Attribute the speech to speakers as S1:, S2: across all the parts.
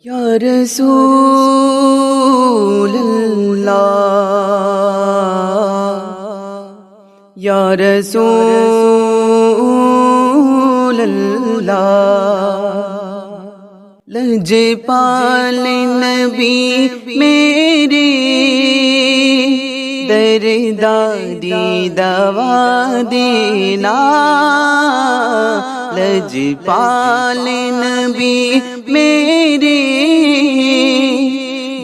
S1: یا رسول اللہ، یا رسول اللہ، لجپال نبی میرے دردادی دوا دینا، لجپال نبی میرے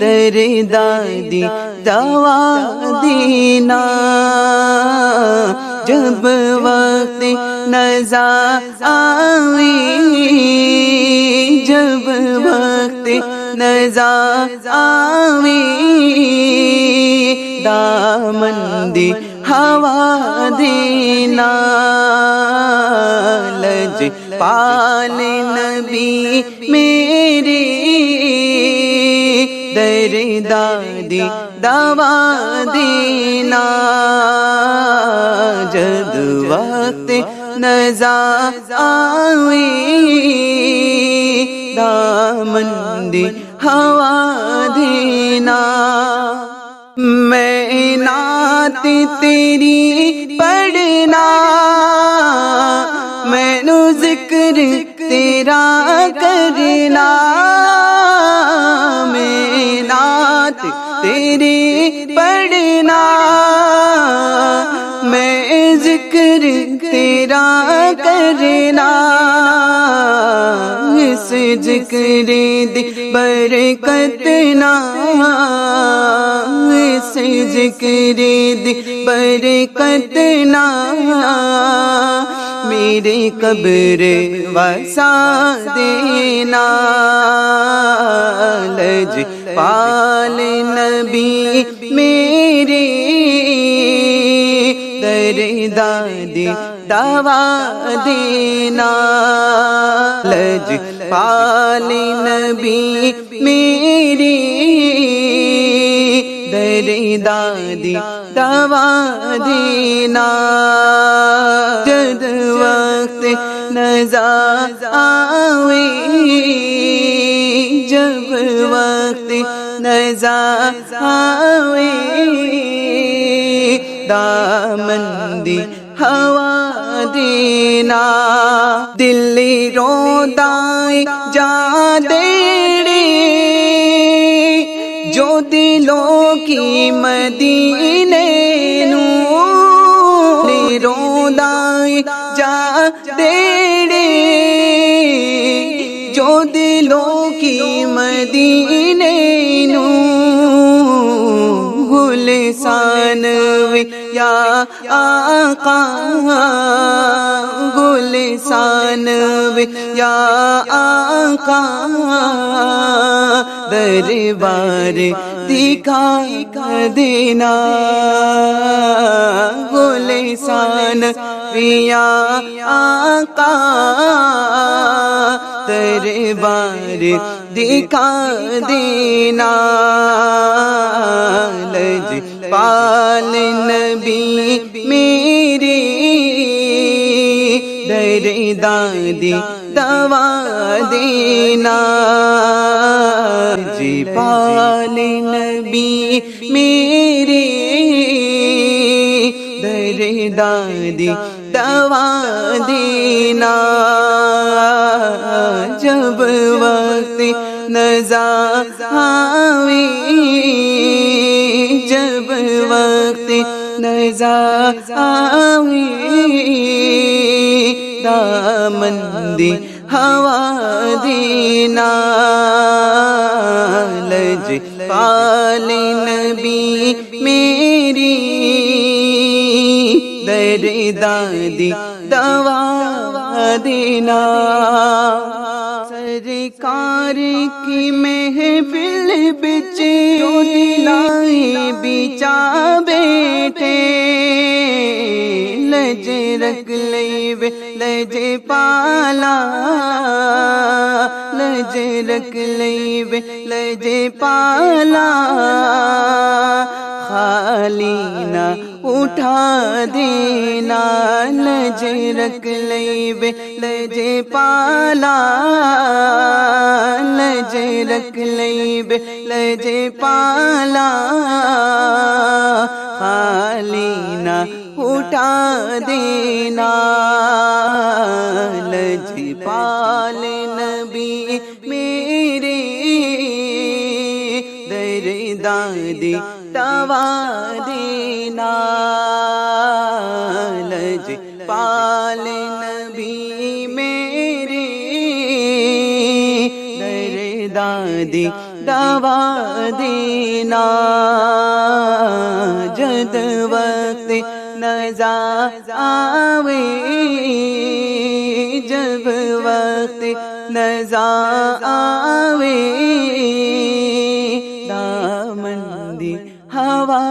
S1: دردادی دوا دینا، جب وقت نزا آوی، جب وقت نزا آوی، دامن دی ہوا دینا، لجپال نبی میرے دردادی دوا دینا، جب وقت نزا آوی، دامن دی ہوا دینا، میں نعت تیری پڑھنا، میں نو ذکر تیرا کرنا، میں نعت تیری پڑھنا، میں ذکر تیرا کرنا، اس ذکر دی برکت نہ، اس ذکر دی برکت نہ، میرے قبر وسا دینا، لجپال نبی میرے دردادی دوا دینا، لجپال نبی میرے دردادی دوا دینا، جب وقت نزا آوی، جب وقت نزا آوی، دامن دی ہوا دینا، دل روندائے جا دیڑے، جو دلوں کی مدینے نو، روندائے جا دیڑے، جو دلوں کی مدینے نو، گلشان وی یا آقا، گلشان وی یا آقا، دربار دکھا دینا، گلشان وی یا آقا، دربار دکھا دینا، لجپال نبی میرے دردادی دوا دینا، لجپال نبی میرے دردادی دوا دینا، جب وقت نزا آوی، جب وقت نزا آوی، دامن دی ہوا دینا، لجپال نبی میری دردادی دوا دینا، سرکار کی محفل بچ دلائے بچا بیٹھے، لج رکھ لے وے لجپالا، لج رکھ لے وے لجپالا، خالی نہ اٹھا دینا لج رکھ لیوے لج پالا لج رکھ لیوے لج پالا خالی نہ اٹھا دینا لج پال نبی میرے در دادی دوا دینا لج پال نبی میرے در دادی دوا دینا جد وقت نزا آوے جب وقت نزا آوے دامندی ہوا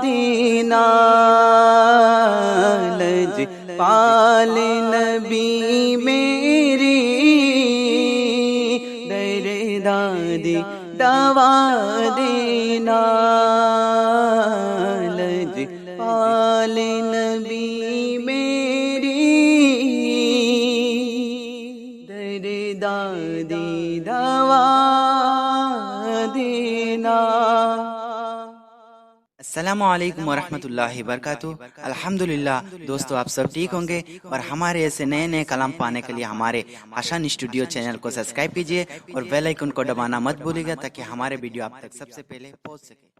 S1: دینا لج پال نبی میری در دادی دوا دینا لج پال نبی میری در دادی دوا دینا۔
S2: السلام علیکم ورحمۃ اللہ وبرکاتہ۔ الحمدللہ دوستو آپ سب ٹھیک ہوں گے، اور ہمارے ایسے نئے نئے کلام پانے کے لیے ہمارے آشان اسٹوڈیو چینل کو سبسکرائب کیجیے اور بیل آئیکن کو دبانا مت بھولیے گا تاکہ ہمارے ویڈیو آپ تک سب سے پہلے پہنچ سکے۔